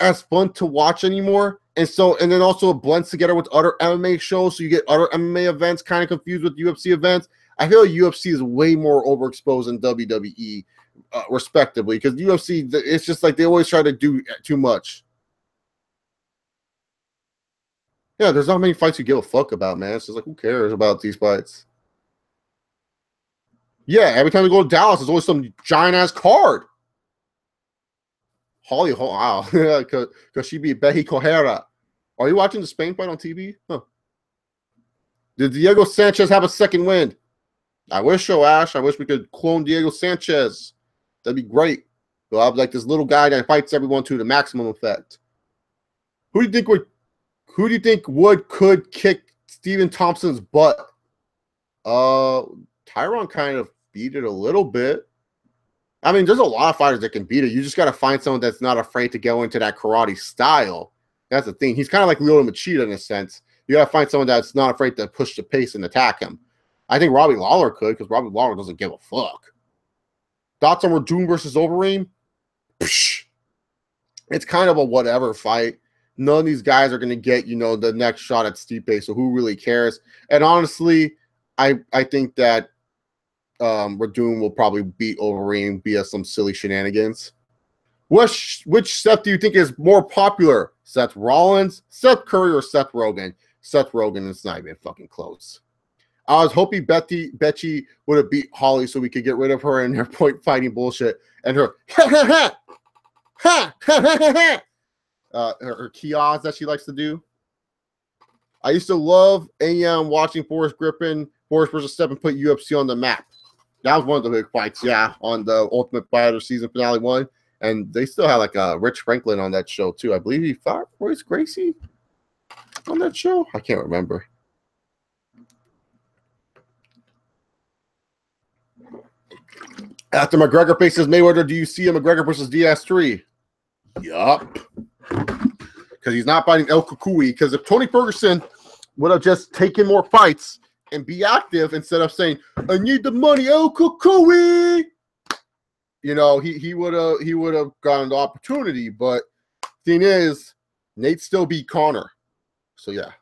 as fun to watch anymore. And then also it blends together with other MMA shows, so you get other MMA events kind of confused with UFC events. I feel like UFC is way more overexposed than WWE, respectively, because UFC, it's just like they always try to do too much. Yeah, there's not many fights you give a fuck about, man. It's just like, who cares about these fights? Yeah, every time we go to Dallas, there's always some giant ass card. Holly, wow, because she beat Becky Correra. Are you watching the Spain fight on TV? Huh. Did Diego Sanchez have a second win? I wish so, Ash. I wish we could clone Diego Sanchez. That'd be great. We'll have like this little guy that fights everyone to the maximum effect. Who do you think could kick Stephen Thompson's butt? Tyron kind of beat it a little bit. I mean, there's a lot of fighters that can beat it. You just got to find someone that's not afraid to go into that karate style. That's the thing. He's kind of like Lyoto Machida in a sense. You got to find someone that's not afraid to push the pace and attack him. I think Robbie Lawler could, because Robbie Lawler doesn't give a fuck. Thoughts on Verdun versus Overeem? Psh. It's kind of a whatever fight. None of these guys are going to get, the next shot at Stipe, so who really cares? And honestly, I think that Verdun will probably beat Overeem via some silly shenanigans. Which Seth do you think is more popular? Seth Rollins, Seth Curry, or Seth Rogen? Seth Rogen is not even fucking close. I was hoping Betchy would have beat Holly so we could get rid of her and her point fighting bullshit and her her kiosks that she likes to do. I used to love AM watching Forrest Griffin, Forrest versus Stephen put UFC on the map. That was one of the big fights, yeah, on the Ultimate Fighter season finale 1. And they still had like Rich Franklin on that show too. I believe he fought Royce Gracie on that show. I can't remember. After McGregor faces Mayweather, do you see a McGregor versus Diaz 3? Yup. Because he's not fighting El Kukui. Because if Tony Ferguson would have just taken more fights and be active instead of saying, I need the money, El Kukui, he would have gotten the opportunity. But thing is, Nate still beat Connor. So yeah.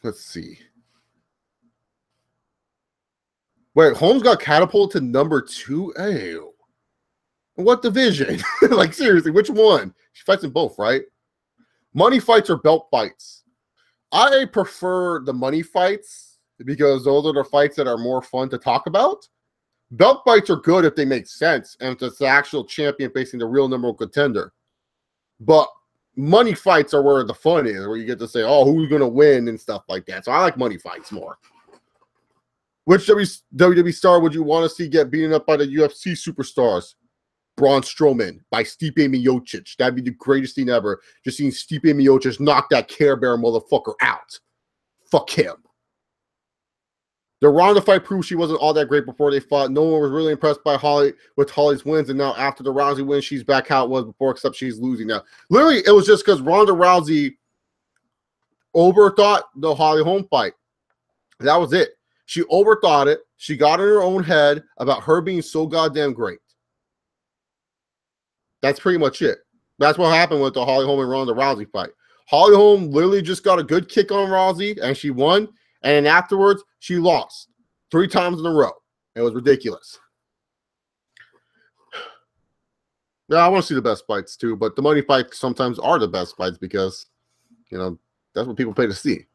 Let's see. Wait, Holmes got catapulted to number 2? Ew. What division? Like, seriously, which one? She fights in both, right? Money fights or belt fights? I prefer the money fights because those are the fights that are more fun to talk about. Belt fights are good if they make sense and if it's the actual champion facing the real number one contender. But money fights are where the fun is, where you get to say, oh, who's going to win and stuff like that. So I like money fights more. Which WWE star would you want to see get beaten up by the UFC superstars? Braun Strowman by Stipe Miocic. That'd be the greatest thing ever. Just seeing Stipe Miocic knock that Care Bear motherfucker out. Fuck him. The Ronda fight proved she wasn't all that great before they fought. No one was really impressed by Holly's wins, and now after the Rousey win, she's back how it was before, except she's losing now. Literally, it was just because Ronda Rousey overthought the Holly Holm fight. That was it. She overthought it. She got in her own head about her being so goddamn great. That's pretty much it. That's what happened with the Holly Holm and Ronda Rousey fight. Holly Holm literally just got a good kick on Rousey, and she won. And then afterwards, she lost 3 times in a row. It was ridiculous. Yeah, I want to see the best fights too, but the money fights sometimes are the best fights because, that's what people pay to see.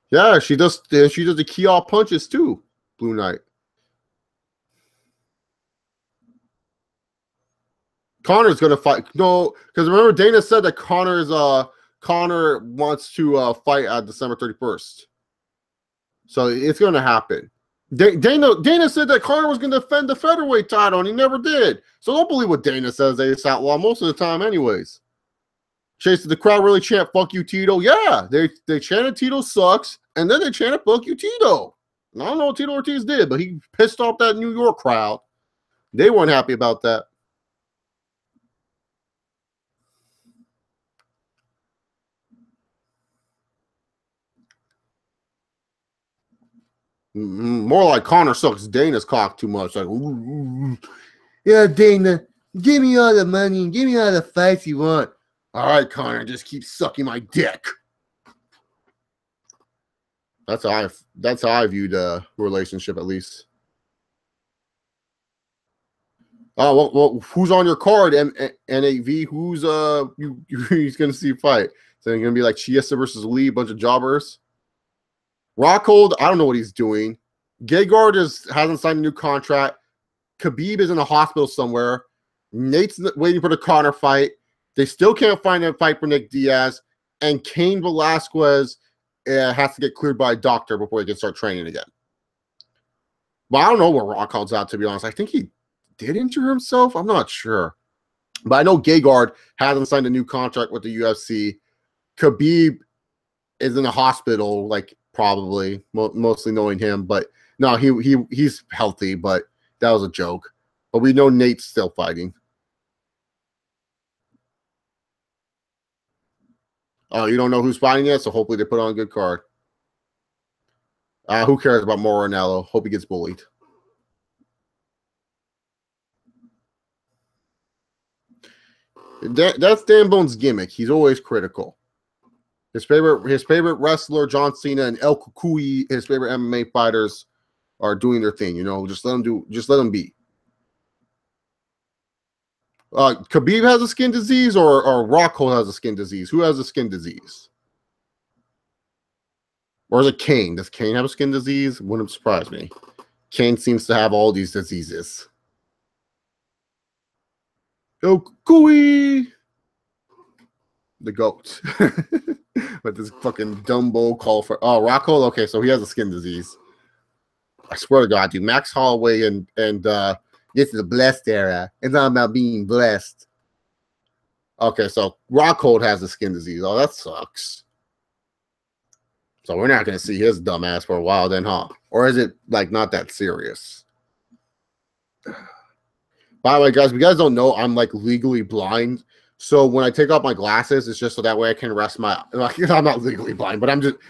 Yeah, she does the key punches too, Blue Knight. Connor's gonna fight. No, because remember Dana said that Connor wants to fight on December 31st. So it's gonna happen. Dana said that Connor was gonna defend the featherweight title, and he never did. So don't believe what Dana says. It's outlaw most of the time, anyways. Chase, did the crowd really chant "fuck you, Tito"? Yeah, they chanted "Tito sucks," and then they chanted "fuck you, Tito." And I don't know what Tito Ortiz did, but he pissed off that New York crowd. They weren't happy about that. More like Connor sucks Dana's cock too much. Like, ooh. Yeah, Dana, give me all the money and give me all the fights you want. All right, Connor, just keep sucking my dick. That's how I view the relationship, at least. Oh well, who's on your card? NAV. Who's he's gonna see fight? So it's gonna be like Chiesa versus Lee, bunch of jobbers. Rockhold, I don't know what he's doing. Gegard hasn't signed a new contract. Khabib is in a hospital somewhere. Nate's waiting for the Conor fight. They still can't find a fight for Nick Diaz. And Cain Velasquez has to get cleared by a doctor before he can start training again. But I don't know where Rockhold's at, to be honest. I think he did injure himself. I'm not sure. But I know Gegard hasn't signed a new contract with the UFC. Khabib is in a hospital, like probably, mostly knowing him. But no, he's healthy, but that was a joke. But we know Nate's still fighting. Oh, you don't know who's fighting yet? So hopefully they put on a good card. Who cares about Morinello? Hope he gets bullied. That's Dan Bone's gimmick. He's always critical. His favorite wrestler, John Cena, and El Kukui, his favorite MMA fighters, are doing their thing. You know, just let them be. Khabib has a skin disease, or Rockhold has a skin disease. Who has a skin disease? Or is it Cain? Does Cain have a skin disease? Wouldn't surprise me. Cain seems to have all these diseases. El Kukui, the GOAT. But this fucking Dumbo call for Rockhold. Okay, so he has a skin disease. I swear to God, dude. Max Holloway and this is a blessed era. It's not about being blessed. Okay, so Rockhold has a skin disease. Oh, that sucks. So we're not going to see his dumb ass for a while then, huh? Or is it, like, not that serious? By the way, guys, if you guys don't know, I'm, like, legally blind. So when I take off my glasses, it's just so that way I can rest my... Like, I'm not legally blind, but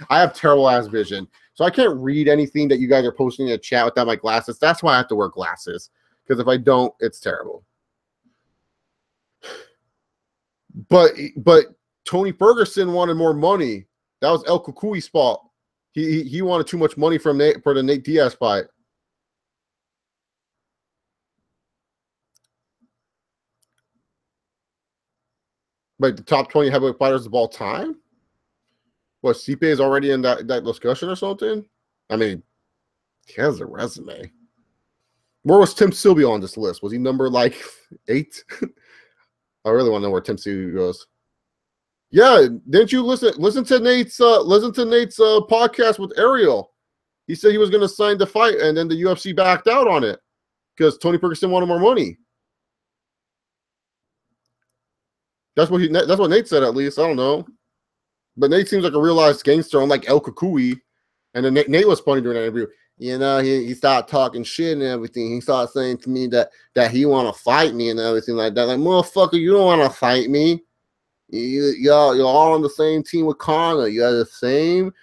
I have terrible-ass vision. So I can't read anything that you guys are posting in the chat without my glasses. That's why I have to wear glasses. Because if I don't, it's terrible. But Tony Ferguson wanted more money. That was El Kukui's fault. He wanted too much money for the Nate Diaz fight. Like the top 20 heavyweight fighters of all time? What, Stipe is already in that discussion or something? I mean, he has a resume. Where was Tim Sylvia on this list? Was he number like 8? I really want to know where Tim Sylvia goes. Yeah, didn't you listen to Nate's podcast with Ariel? He said he was going to sign the fight, and then the UFC backed out on it because Tony Ferguson wanted more money. That's what Nate said, at least. I don't know. But Nate seems like a realized gangster, unlike El Kukui. And then Nate was funny during that interview. You know, he started talking shit and everything. He started saying to me that he want to fight me and everything like that. Like, motherfucker, you don't want to fight me. You're all on the same team with Conor. You're the same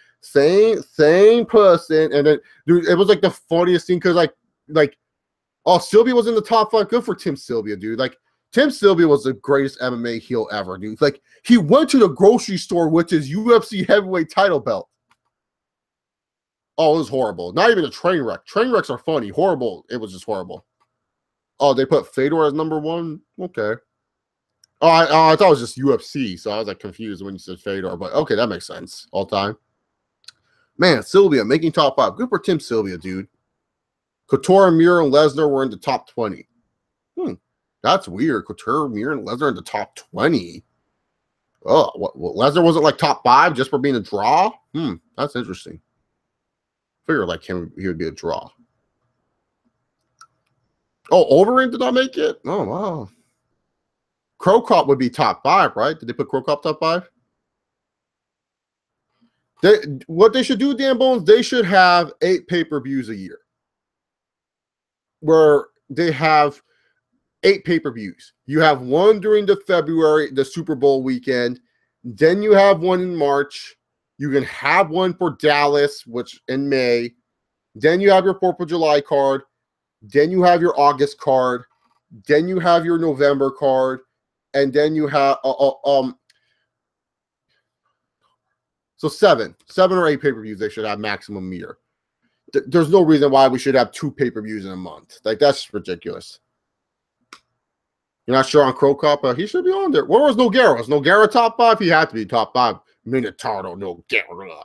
person. And then, dude, it was like the funniest thing because like, oh, Sylvia was in the top 5. Good for Tim Sylvia, dude. Like, Tim Sylvia was the greatest MMA heel ever, dude. Like, he went to the grocery store with his UFC heavyweight title belt. Oh, it was horrible. Not even a train wreck. Train wrecks are funny. Horrible. It was just horrible. Oh, they put Fedor as number 1? Okay. Oh, I thought it was just UFC, so I was like confused when you said Fedor. But okay, that makes sense. All time. Man, Sylvia making top 5. Good for Tim Sylvia, dude. Couture, Mir, and Lesnar were in the top 20. That's weird. Couture, Mir, and Lesnar in the top 20. Oh, what Lesnar wasn't like top 5 just for being a draw? That's interesting. Figure like him, he would be a draw. Oh, Overeem did not make it? Oh, wow. Crow Cop would be top 5, right? Did they put Crow Cop top 5? What they should do, Dan Bones, they should have 8 pay-per-views a year. Where they have 8 pay-per-views. You have one during the Super Bowl weekend. Then you have one in March. You can have one for Dallas, which in May. Then you have your 4th of July card. Then you have your August card. Then you have your November card. And then you have so So 7 or 8 pay-per-views they should have maximum a year. There's no reason why we should have 2 pay-per-views in a month. Like, that's ridiculous. You're not sure on Crow Cup? He should be on there. Where was Nogueira? Was Nogueira top 5? He had to be top 5. Minotauro Nogueira.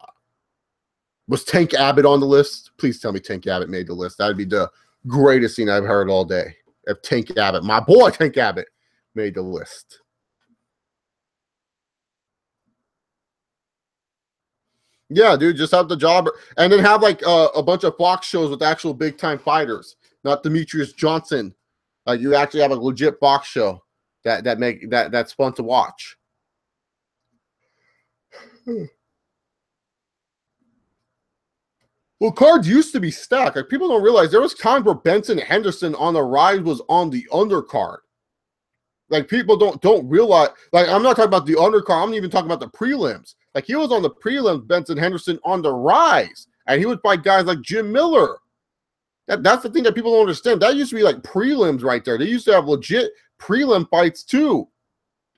Was Tank Abbott on the list? Please tell me Tank Abbott made the list. That'd be the greatest thing I've heard all day. If Tank Abbott, my boy Tank Abbott, made the list. Yeah, dude, just have the job. And then have like a bunch of Fox shows with actual big-time fighters. Not Demetrius Johnson. You actually have a legit box show that's fun to watch. Well, cards used to be stacked. Like, people don't realize there was times where Benson Henderson on the rise was on the undercard. Like, people don't realize. Like, I'm not talking about the undercard. I'm even talking about the prelims. Like, he was on the prelims, Benson Henderson on the rise, and he would fight guys like Jim Miller. That's the thing that people don't understand. That used to be like prelims right there. They used to have legit prelim fights too,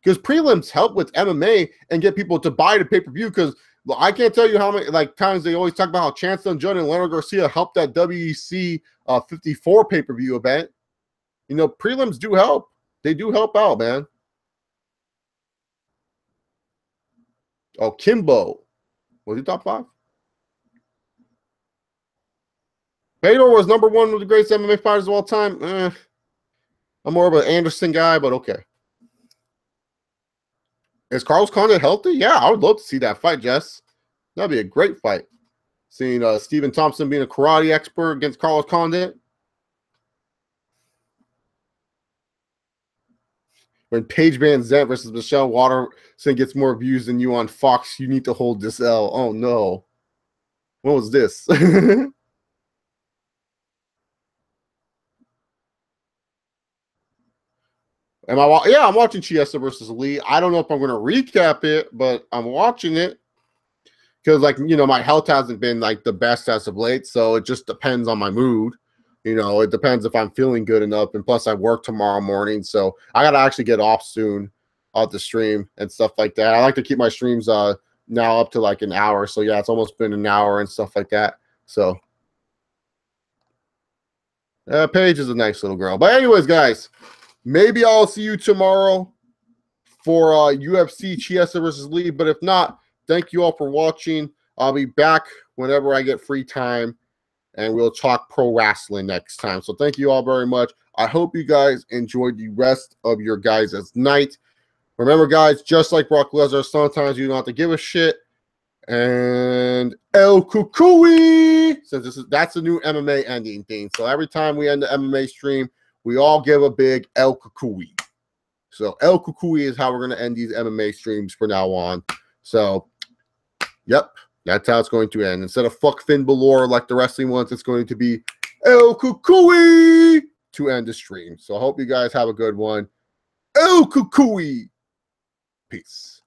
because prelims help with MMA and get people to buy the pay-per-view. Because I can't tell you how many times they always talk about how Chance Dunn and Leonard Garcia helped that WEC 54 pay-per-view event. You know, prelims do help. They do help out, man. Oh, Kimbo. Was he top 5? Fedor was number 1 with the greatest MMA fighters of all time. I'm more of an Anderson guy, but okay. Is Carlos Condit healthy? Yeah, I would love to see that fight, Jess. That'd be a great fight. Seeing Stephen Thompson being a karate expert against Carlos Condit. When Paige Van Zandt versus Michelle Waterson gets more views than you on Fox, you need to hold this L. Oh, no. What was this? Yeah, I'm watching Chiesa versus Lee. I don't know if I'm going to recap it, but I'm watching it because, my health hasn't been the best as of late, so it just depends on my mood. It depends if I'm feeling good enough, and plus I work tomorrow morning, so I got to actually get off soon off the stream and stuff like that. I like to keep my streams now up to an hour, so yeah, it's almost been an hour and stuff like that. So Paige is a nice little girl. But anyways, guys, maybe I'll see you tomorrow for UFC Chiesa versus Lee. But if not, thank you all for watching. I'll be back whenever I get free time, and we'll talk pro wrestling next time. So thank you all very much. I hope you guys enjoyed the rest of your guys' night. Remember, guys, just like Brock Lesnar, sometimes you don't have to give a shit. And El Kukui, since that's a new MMA ending thing. So every time we end the MMA stream, we all give a big El Kukui. So El Kukui is how we're going to end these MMA streams from now on. So, yep, that's how it's going to end. Instead of fuck Finn Balor like the wrestling ones, it's going to be El Kukui to end the stream. So I hope you guys have a good one. El Kukui. Peace.